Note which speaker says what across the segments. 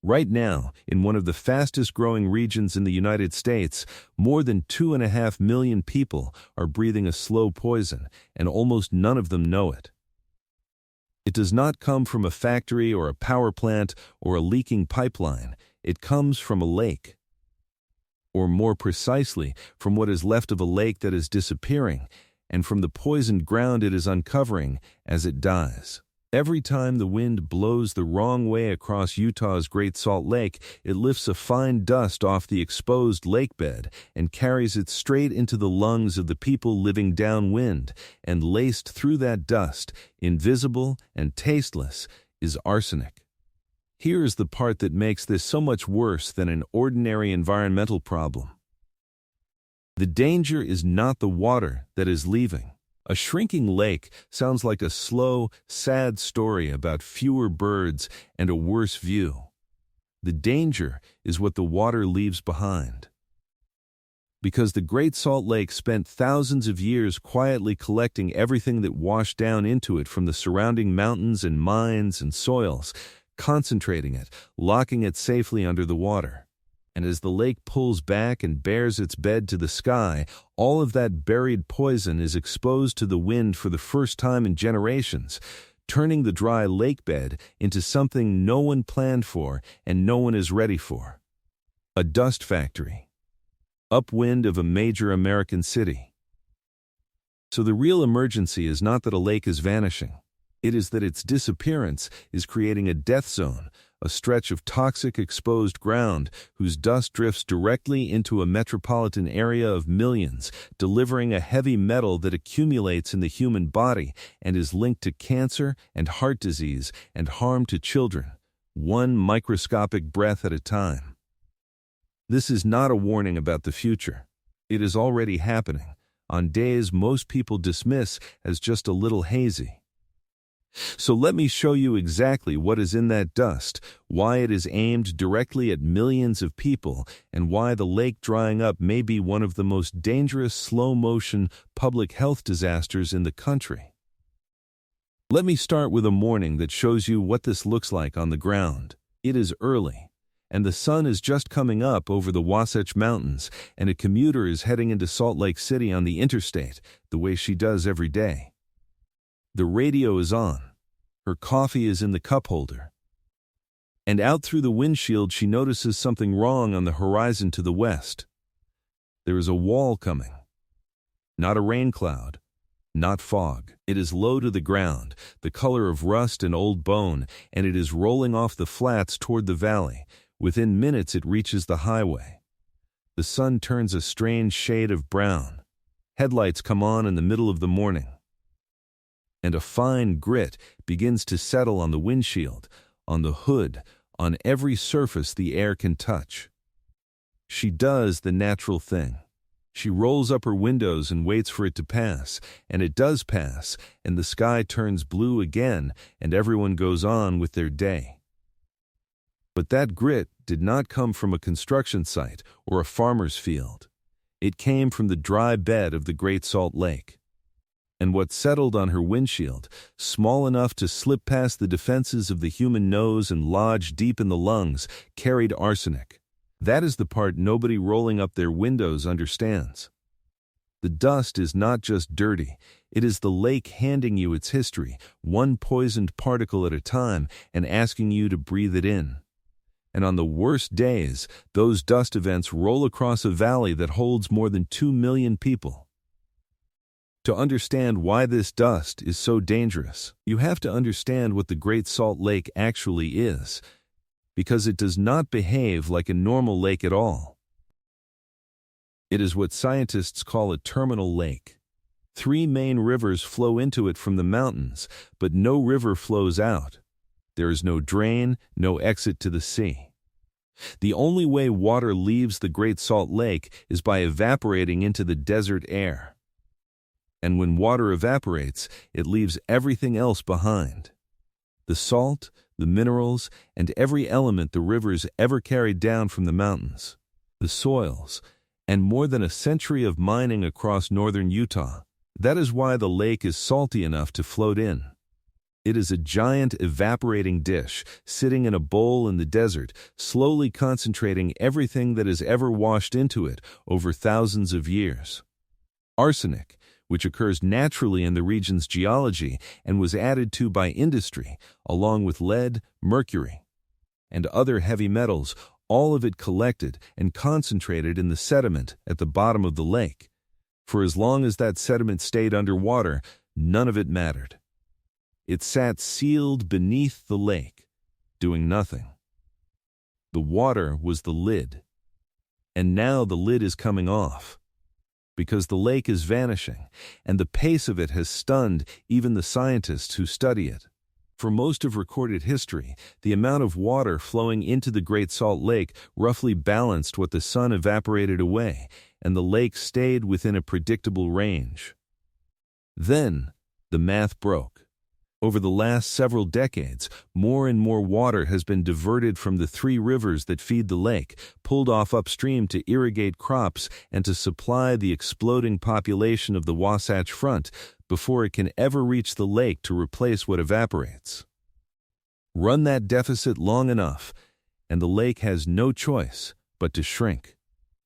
Speaker 1: Right now, in one of the fastest-growing regions in the United States, more than 2.5 million people are breathing a slow poison, and almost none of them know it. It does not come from a factory or a power plant or a leaking pipeline. It comes from a lake. Or more precisely, from what is left of a lake that is disappearing, and from the poisoned ground it is uncovering as it dies. Every time the wind blows the wrong way across Utah's Great Salt Lake, it lifts a fine dust off the exposed lakebed and carries it straight into the lungs of the people living downwind, and laced through that dust, invisible and tasteless, is arsenic. Here is the part that makes this so much worse than an ordinary environmental problem. The danger is not the water that is leaving. A shrinking lake sounds like a slow, sad story about fewer birds and a worse view. The danger is what the water leaves behind. Because the Great Salt Lake spent thousands of years quietly collecting everything that washed down into it from the surrounding mountains and mines and soils, concentrating it, locking it safely under the water. And as the lake pulls back and bares its bed to the sky, all of that buried poison is exposed to the wind for the first time in generations, turning the dry lakebed into something no one planned for and no one is ready for. A dust factory. Upwind of a major American city. So the real emergency is not that a lake is vanishing. It is that its disappearance is creating a death zone, a stretch of toxic exposed ground whose dust drifts directly into a metropolitan area of millions, delivering a heavy metal that accumulates in the human body and is linked to cancer and heart disease and harm to children, one microscopic breath at a time. This is not a warning about the future. It is already happening, on days most people dismiss as just a little hazy. So let me show you exactly what is in that dust, why it is aimed directly at millions of people, and why the lake drying up may be one of the most dangerous slow-motion public health disasters in the country. Let me start with a morning that shows you what this looks like on the ground. It is early, and the sun is just coming up over the Wasatch Mountains, and a commuter is heading into Salt Lake City on the interstate, the way she does every day. The radio is on. Her coffee is in the cup holder. And out through the windshield she notices something wrong on the horizon to the west. There is a wall coming. Not a rain cloud. Not fog. It is low to the ground, the color of rust and old bone, and it is rolling off the flats toward the valley. Within minutes it reaches the highway. The sun turns a strange shade of brown. Headlights come on in the middle of the morning. And a fine grit begins to settle on the windshield, on the hood, on every surface the air can touch. She does the natural thing. She rolls up her windows and waits for it to pass, and it does pass, and the sky turns blue again, and everyone goes on with their day. But that grit did not come from a construction site or a farmer's field. It came from the dry bed of the Great Salt Lake. And what settled on her windshield, small enough to slip past the defenses of the human nose and lodge deep in the lungs, carried arsenic. That is the part nobody rolling up their windows understands. The dust is not just dirty, it is the lake handing you its history, one poisoned particle at a time, and asking you to breathe it in. And on the worst days, those dust events roll across a valley that holds more than 2 million people. To understand why this dust is so dangerous, you have to understand what the Great Salt Lake actually is, because it does not behave like a normal lake at all. It is what scientists call a terminal lake. 3 main rivers flow into it from the mountains, but no river flows out. There is no drain, no exit to the sea. The only way water leaves the Great Salt Lake is by evaporating into the desert air. And when water evaporates, it leaves everything else behind. The salt, the minerals, and every element the rivers ever carried down from the mountains. The soils, and more than a century of mining across northern Utah. That is why the lake is salty enough to float in. It is a giant evaporating dish sitting in a bowl in the desert, slowly concentrating everything that has ever washed into it over thousands of years. Arsenic, which occurs naturally in the region's geology and was added to by industry, along with lead, mercury, and other heavy metals, all of it collected and concentrated in the sediment at the bottom of the lake. For as long as that sediment stayed underwater, none of it mattered. It sat sealed beneath the lake, doing nothing. The water was the lid. And now the lid is coming off, because the lake is vanishing, and the pace of it has stunned even the scientists who study it. For most of recorded history, the amount of water flowing into the Great Salt Lake roughly balanced what the sun evaporated away, and the lake stayed within a predictable range. Then, the math broke. Over the last several decades, more and more water has been diverted from the 3 rivers that feed the lake, pulled off upstream to irrigate crops and to supply the exploding population of the Wasatch Front before it can ever reach the lake to replace what evaporates. Run that deficit long enough, and the lake has no choice but to shrink.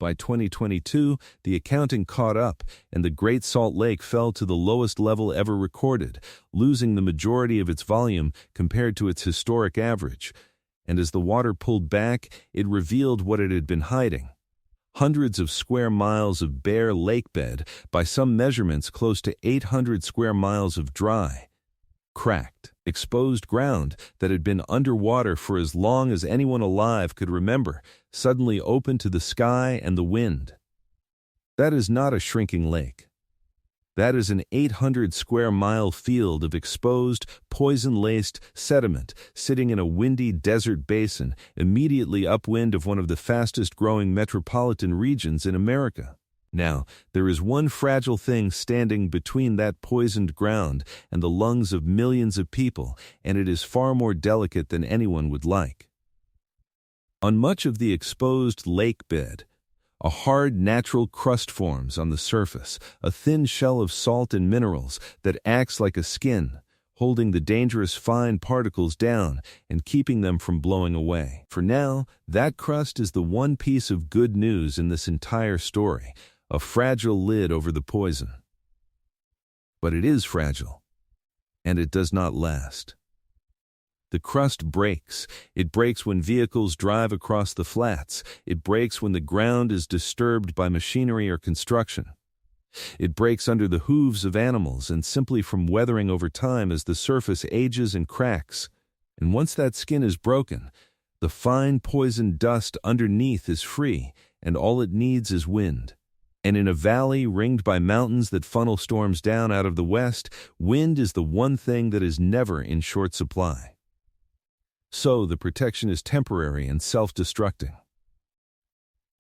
Speaker 1: By 2022, the accounting caught up, and the Great Salt Lake fell to the lowest level ever recorded, losing the majority of its volume compared to its historic average. And as the water pulled back, it revealed what it had been hiding. Hundreds of square miles of bare lakebed, by some measurements close to 800 square miles of dry, cracked, exposed ground that had been underwater for as long as anyone alive could remember, suddenly open to the sky and the wind. That is not a shrinking lake. That is an 800 square mile field of exposed, poison-laced sediment sitting in a windy desert basin immediately upwind of one of the fastest-growing metropolitan regions in America. Now, there is one fragile thing standing between that poisoned ground and the lungs of millions of people, and it is far more delicate than anyone would like. On much of the exposed lake bed, a hard natural crust forms on the surface, a thin shell of salt and minerals that acts like a skin, holding the dangerous fine particles down and keeping them from blowing away. For now, that crust is the one piece of good news in this entire story, a fragile lid over the poison. But it is fragile, and it does not last. The crust breaks. It breaks when vehicles drive across the flats. It breaks when the ground is disturbed by machinery or construction. It breaks under the hooves of animals and simply from weathering over time as the surface ages and cracks. And once that skin is broken, the fine poison dust underneath is free, and all it needs is wind. And in a valley ringed by mountains that funnel storms down out of the west, wind is the one thing that is never in short supply. So the protection is temporary and self-destructing.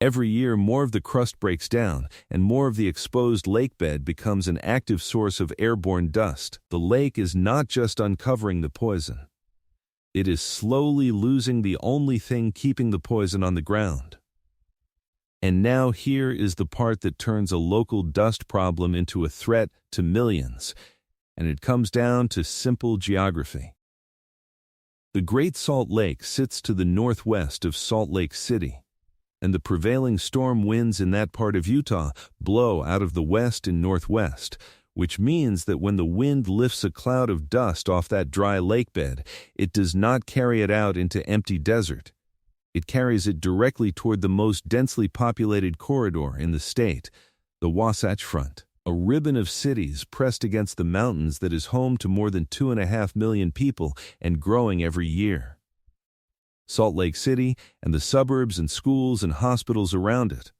Speaker 1: Every year, more of the crust breaks down, and more of the exposed lakebed becomes an active source of airborne dust. The lake is not just uncovering the poison. It is slowly losing the only thing keeping the poison on the ground. And now here is the part that turns a local dust problem into a threat to millions, and it comes down to simple geography. The Great Salt Lake sits to the northwest of Salt Lake City, and the prevailing storm winds in that part of Utah blow out of the west and northwest, which means that when the wind lifts a cloud of dust off that dry lakebed, it does not carry it out into empty desert. It carries it directly toward the most densely populated corridor in the state, the Wasatch Front, a ribbon of cities pressed against the mountains that is home to more than 2.5 million people and growing every year. Salt Lake City and the suburbs and schools and hospitals around it,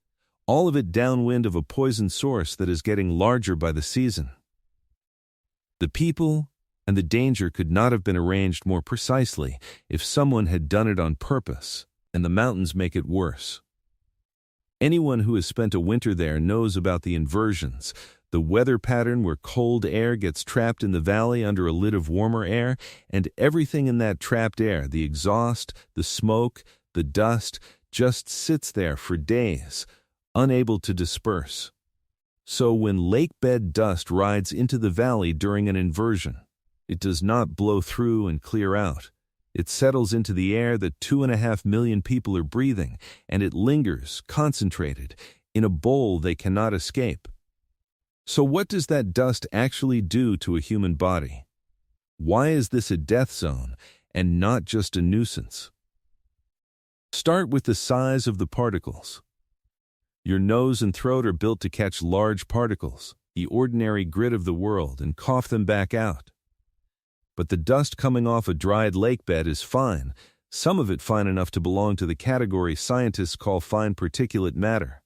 Speaker 1: all of it downwind of a poison source that is getting larger by the season. The people and the danger could not have been arranged more precisely if someone had done it on purpose, and the mountains make it worse. Anyone who has spent a winter there knows about the inversions, the weather pattern where cold air gets trapped in the valley under a lid of warmer air, and everything in that trapped air, the exhaust, the smoke, the dust, just sits there for days, unable to disperse. So when lakebed dust rides into the valley during an inversion, It does not blow through and clear out. It settles into the air that 2.5 million people are breathing, and it lingers, concentrated, in a bowl they cannot escape. So what does that dust actually do to a human body? Why is this a death zone and not just a nuisance? Start with the size of the particles. Your nose and throat are built to catch large particles, the ordinary grit of the world, and cough them back out. But the dust coming off a dried lakebed is fine, some of it fine enough to belong to the category scientists call fine particulate matter.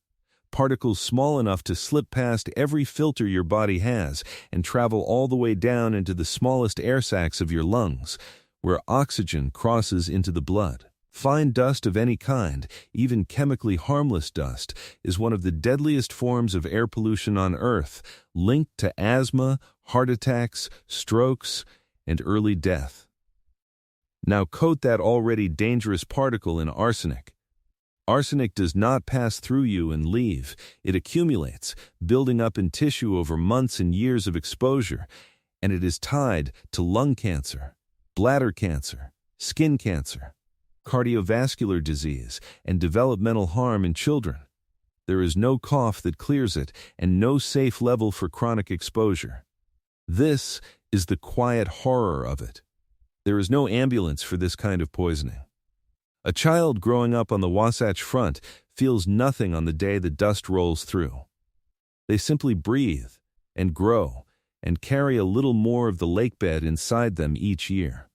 Speaker 1: Particles small enough to slip past every filter your body has and travel all the way down into the smallest air sacs of your lungs, where oxygen crosses into the blood. Fine dust of any kind, even chemically harmless dust, is one of the deadliest forms of air pollution on Earth, linked to asthma, heart attacks, strokes, and early death. Now coat that already dangerous particle in arsenic. Arsenic does not pass through you and leave. It accumulates, building up in tissue over months and years of exposure, and it is tied to lung cancer, bladder cancer, skin cancer, cardiovascular disease, and developmental harm in children. There is no cough that clears it, and no safe level for chronic exposure. This is the quiet horror of it. There is no ambulance for this kind of poisoning. A child growing up on the Wasatch Front feels nothing on the day the dust rolls through. They simply breathe and grow and carry a little more of the lakebed inside them each year.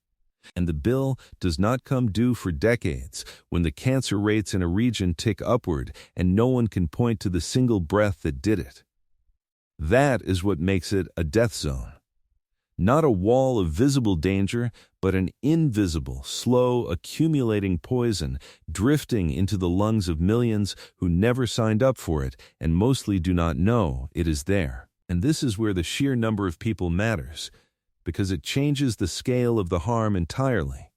Speaker 1: And the bill does not come due for decades when the cancer rates in a region tick upward and no one can point to the single breath that did it. That is what makes it a death zone. Not a wall of visible danger, but an invisible, slow, accumulating poison drifting into the lungs of millions who never signed up for it and mostly do not know it is there. And this is where the sheer number of people matters, because it changes the scale of the harm entirely.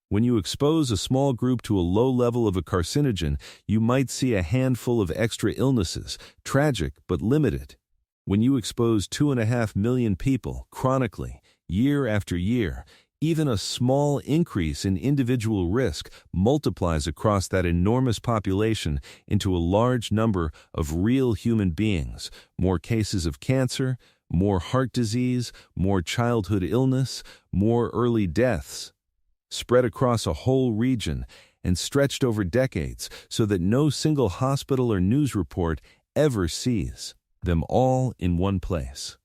Speaker 1: When you expose a small group to a low level of a carcinogen, you might see a handful of extra illnesses, tragic but limited. When you expose 2.5 million people chronically, year after year, even a small increase in individual risk multiplies across that enormous population into a large number of real human beings, more cases of cancer, more heart disease, more childhood illness, more early deaths, spread across a whole region and stretched over decades so that no single hospital or news report ever sees them all in one place.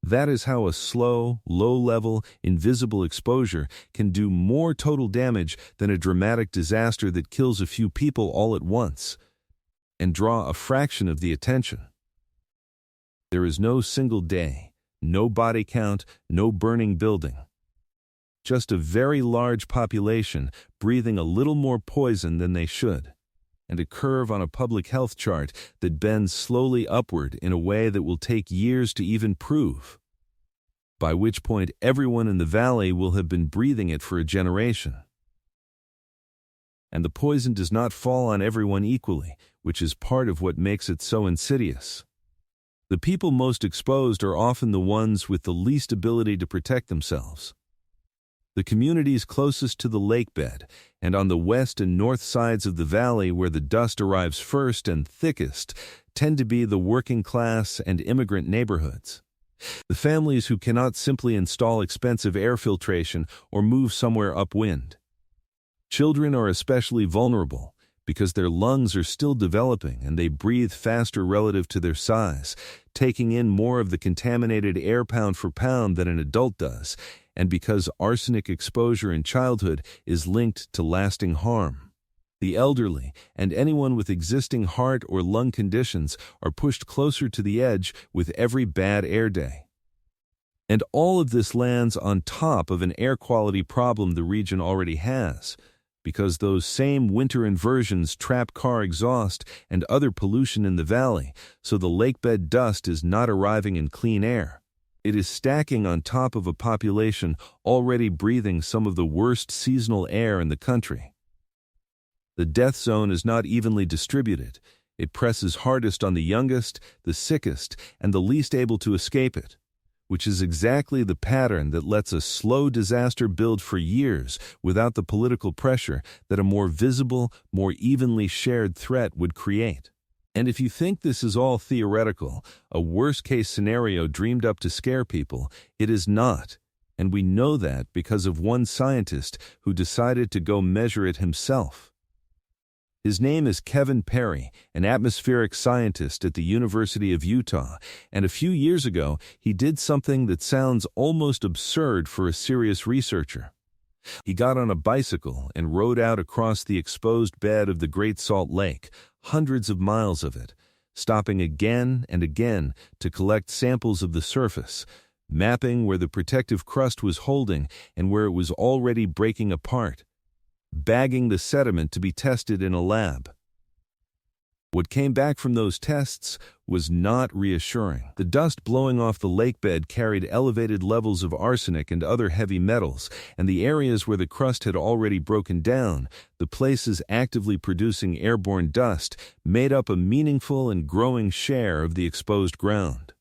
Speaker 1: That is how a slow, low-level, invisible exposure can do more total damage than a dramatic disaster that kills a few people all at once and draw a fraction of the attention. There is no single day, no body count, no burning building. Just a very large population breathing a little more poison than they should, and a curve on a public health chart that bends slowly upward in a way that will take years to even prove, by which point everyone in the valley will have been breathing it for a generation. And the poison does not fall on everyone equally, which is part of what makes it so insidious. The people most exposed are often the ones with the least ability to protect themselves. The communities closest to the lakebed and on the west and north sides of the valley where the dust arrives first and thickest tend to be the working class and immigrant neighborhoods. The families who cannot simply install expensive air filtration or move somewhere upwind. Children are especially vulnerable because their lungs are still developing and they breathe faster relative to their size, taking in more of the contaminated air pound for pound than an adult does, and because arsenic exposure in childhood is linked to lasting harm. The elderly and anyone with existing heart or lung conditions are pushed closer to the edge with every bad air day. And all of this lands on top of an air quality problem the region already has, because those same winter inversions trap car exhaust and other pollution in the valley, so the lakebed dust is not arriving in clean air. It is stacking on top of a population already breathing some of the worst seasonal air in the country. The death zone is not evenly distributed. It presses hardest on the youngest, the sickest, and the least able to escape it. which is exactly the pattern that lets a slow disaster build for years without the political pressure that a more visible, more evenly shared threat would create. And if you think this is all theoretical, a worst-case scenario dreamed up to scare people, it is not. And we know that because of one scientist who decided to go measure it himself. His name is Kevin Perry, an atmospheric scientist at the University of Utah, and a few years ago he did something that sounds almost absurd for a serious researcher. He got on a bicycle and rode out across the exposed bed of the Great Salt Lake, hundreds of miles of it, stopping again and again to collect samples of the surface, mapping where the protective crust was holding and where it was already breaking apart, bagging the sediment to be tested in a lab. What came back from those tests was not reassuring. The dust blowing off the lakebed carried elevated levels of arsenic and other heavy metals, and the areas where the crust had already broken down, the places actively producing airborne dust, made up a meaningful and growing share of the exposed ground.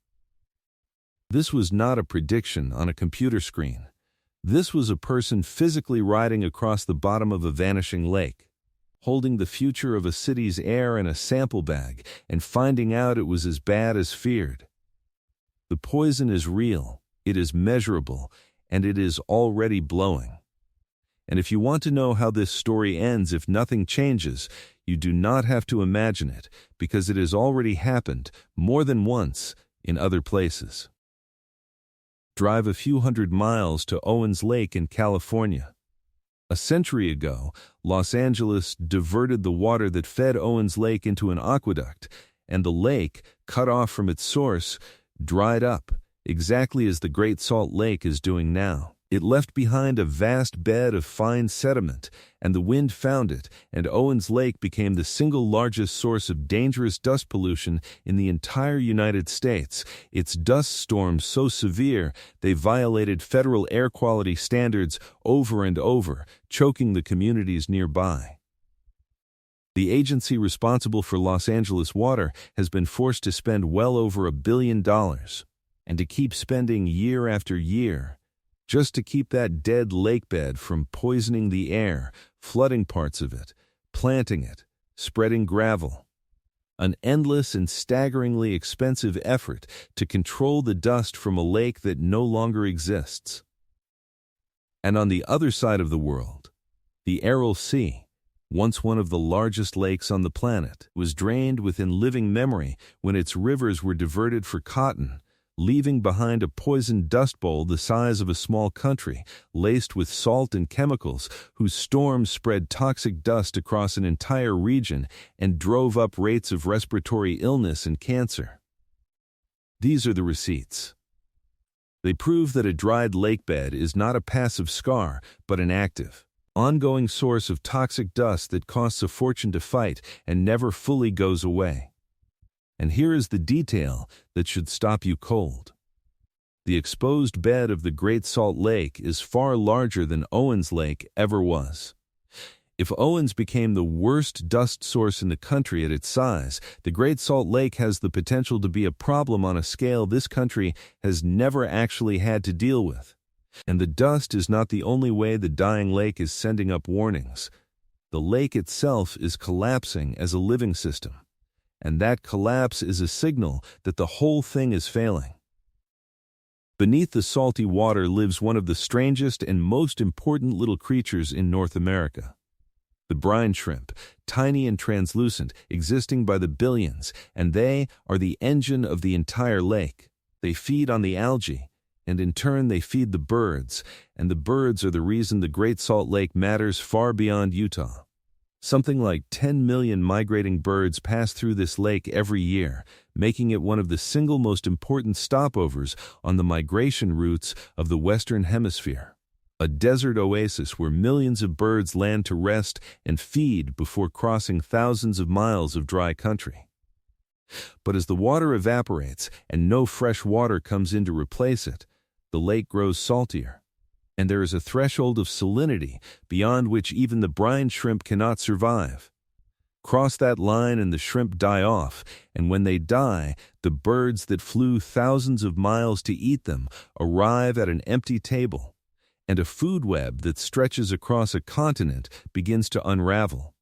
Speaker 1: This was not a prediction on a computer screen. This was a person physically riding across the bottom of a vanishing lake, holding the future of a city's air in a sample bag and finding out it was as bad as feared. The poison is real, it is measurable, and it is already blowing. And if you want to know how this story ends if nothing changes, you do not have to imagine it, because it has already happened more than once in other places. Drive a few hundred miles to Owens Lake in California. A century ago, Los Angeles diverted the water that fed Owens Lake into an aqueduct, and the lake, cut off from its source, dried up, exactly as the Great Salt Lake is doing now. It left behind a vast bed of fine sediment, and the wind found it, and Owens Lake became the single largest source of dangerous dust pollution in the entire United States, its dust storms so severe they violated federal air quality standards over and over, choking the communities nearby. The agency responsible for Los Angeles water has been forced to spend well over $1 billion, and to keep spending year after year, just to keep that dead lakebed from poisoning the air, flooding parts of it, planting it, spreading gravel. An endless and staggeringly expensive effort to control the dust from a lake that no longer exists. And on the other side of the world, the Aral Sea, once one of the largest lakes on the planet, was drained within living memory when its rivers were diverted for cotton, leaving behind a poisoned dust bowl the size of a small country, laced with salt and chemicals, whose storms spread toxic dust across an entire region and drove up rates of respiratory illness and cancer. These are the receipts. They prove that a dried lakebed is not a passive scar, but an active, ongoing source of toxic dust that costs a fortune to fight and never fully goes away. And here is the detail that should stop you cold. The exposed bed of the Great Salt Lake is far larger than Owens Lake ever was. If Owens became the worst dust source in the country at its size, the Great Salt Lake has the potential to be a problem on a scale this country has never actually had to deal with. And the dust is not the only way the dying lake is sending up warnings. The lake itself is collapsing as a living system. And that collapse is a signal that the whole thing is failing. Beneath the salty water lives one of the strangest and most important little creatures in North America. The brine shrimp, tiny and translucent, existing by the billions, and they are the engine of the entire lake. They feed on the algae, and in turn they feed the birds, and the birds are the reason the Great Salt Lake matters far beyond Utah. Something like 10 million migrating birds pass through this lake every year, making it one of the single most important stopovers on the migration routes of the Western Hemisphere. A desert oasis where millions of birds land to rest and feed before crossing thousands of miles of dry country. But as the water evaporates and no fresh water comes in to replace it, the lake grows saltier. And there is a threshold of salinity beyond which even the brine shrimp cannot survive. Cross that line and the shrimp die off, and when they die, the birds that flew thousands of miles to eat them arrive at an empty table, and a food web that stretches across a continent begins to unravel.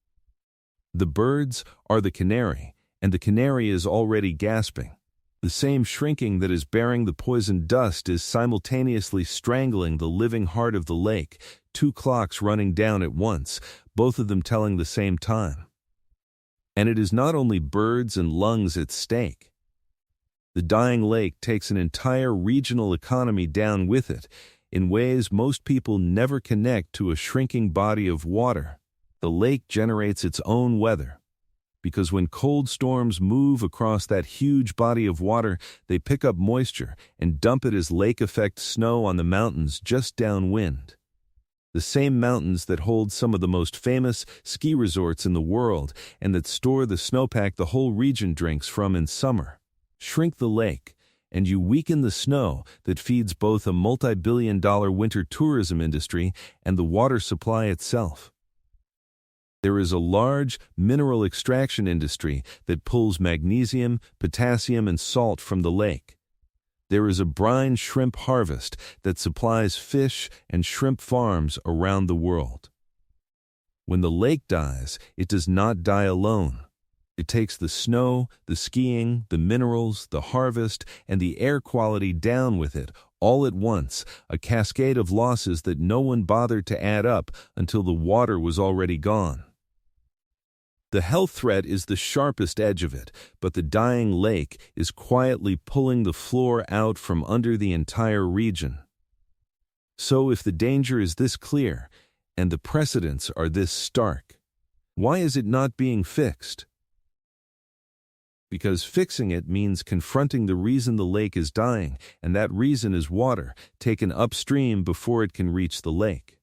Speaker 1: The birds are the canary, and the canary is already gasping. The same shrinking that is bearing the poisoned dust is simultaneously strangling the living heart of the lake, two clocks running down at once, both of them telling the same time. And it is not only birds and lungs at stake. The dying lake takes an entire regional economy down with it, in ways most people never connect to a shrinking body of water. The lake generates its own weather, because when cold storms move across that huge body of water, they pick up moisture and dump it as lake-effect snow on the mountains just downwind. The same mountains that hold some of the most famous ski resorts in the world and that store the snowpack the whole region drinks from in summer. Shrink the lake, and you weaken the snow that feeds both a multi-billion-dollar winter tourism industry and the water supply itself. There is a large mineral extraction industry that pulls magnesium, potassium, and salt from the lake. There is a brine shrimp harvest that supplies fish and shrimp farms around the world. When the lake dies, it does not die alone. It takes the snow, the skiing, the minerals, the harvest, and the air quality down with it, all at once, a cascade of losses that no one bothered to add up until the water was already gone. The health threat is the sharpest edge of it, but the dying lake is quietly pulling the floor out from under the entire region. So if the danger is this clear, and the precedents are this stark, why is it not being fixed? Because fixing it means confronting the reason the lake is dying, and that reason is water, taken upstream before it can reach the lake.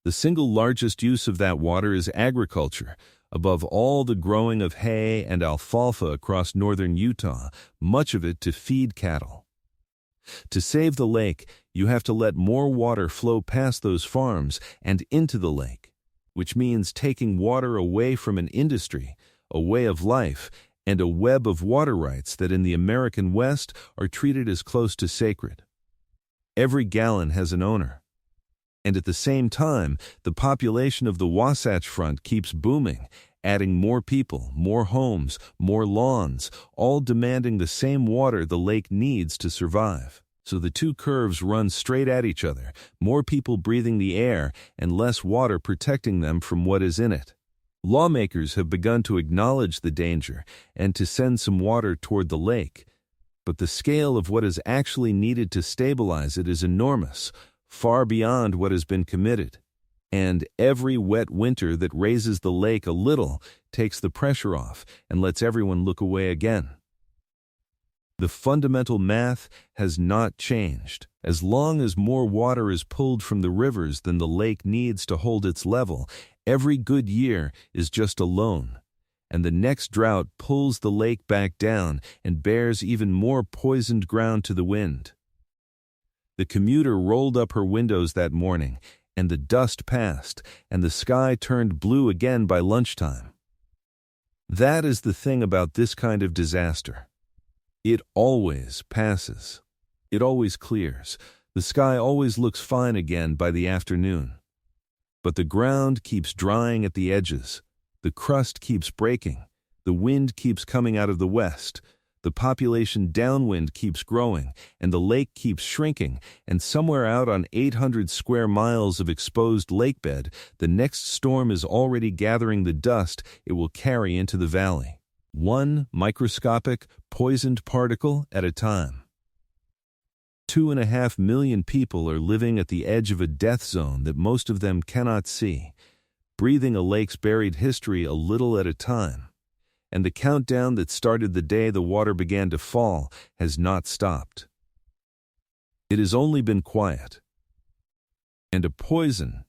Speaker 1: The single largest use of that water is agriculture. Above all the growing of hay and alfalfa across northern Utah, much of it to feed cattle. To save the lake, you have to let more water flow past those farms and into the lake, which means taking water away from an industry, a way of life, and a web of water rights that in the American West are treated as close to sacred. Every gallon has an owner. And at the same time, the population of the Wasatch Front keeps booming, adding more people, more homes, more lawns, all demanding the same water the lake needs to survive. So the two curves run straight at each other, more people breathing the air and less water protecting them from what is in it. Lawmakers have begun to acknowledge the danger and to send some water toward the lake, but the scale of what is actually needed to stabilize it is enormous, far beyond what has been committed. And every wet winter that raises the lake a little takes the pressure off and lets everyone look away again. The fundamental math has not changed. As long as more water is pulled from the rivers than the lake needs to hold its level, every good year is just a loan, and the next drought pulls the lake back down and bears even more poisoned ground to the wind. The commuter rolled up her windows that morning, and the dust passed, and the sky turned blue again by lunchtime. That is the thing about this kind of disaster. It always passes. It always clears. The sky always looks fine again by the afternoon. But the ground keeps drying at the edges. The crust keeps breaking. The wind keeps coming out of the west. The population downwind keeps growing, and the lake keeps shrinking, and somewhere out on 800 square miles of exposed lakebed, the next storm is already gathering the dust it will carry into the valley, one microscopic, poisoned particle at a time. 2.5 million people are living at the edge of a death zone that most of them cannot see, breathing a lake's buried history a little at a time. And the countdown that started the day the water began to fall has not stopped. It has only been quiet. And a poison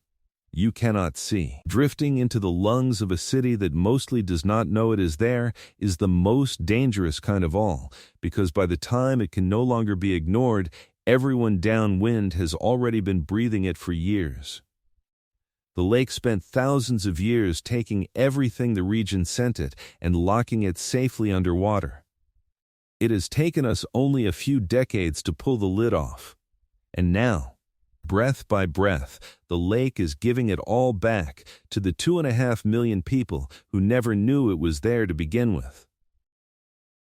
Speaker 1: you cannot see, drifting into the lungs of a city that mostly does not know it is there, is the most dangerous kind of all, because by the time it can no longer be ignored, everyone downwind has already been breathing it for years. The lake spent thousands of years taking everything the region sent it and locking it safely underwater. It has taken us only a few decades to pull the lid off. And now, breath by breath, the lake is giving it all back to the 2.5 million people who never knew it was there to begin with.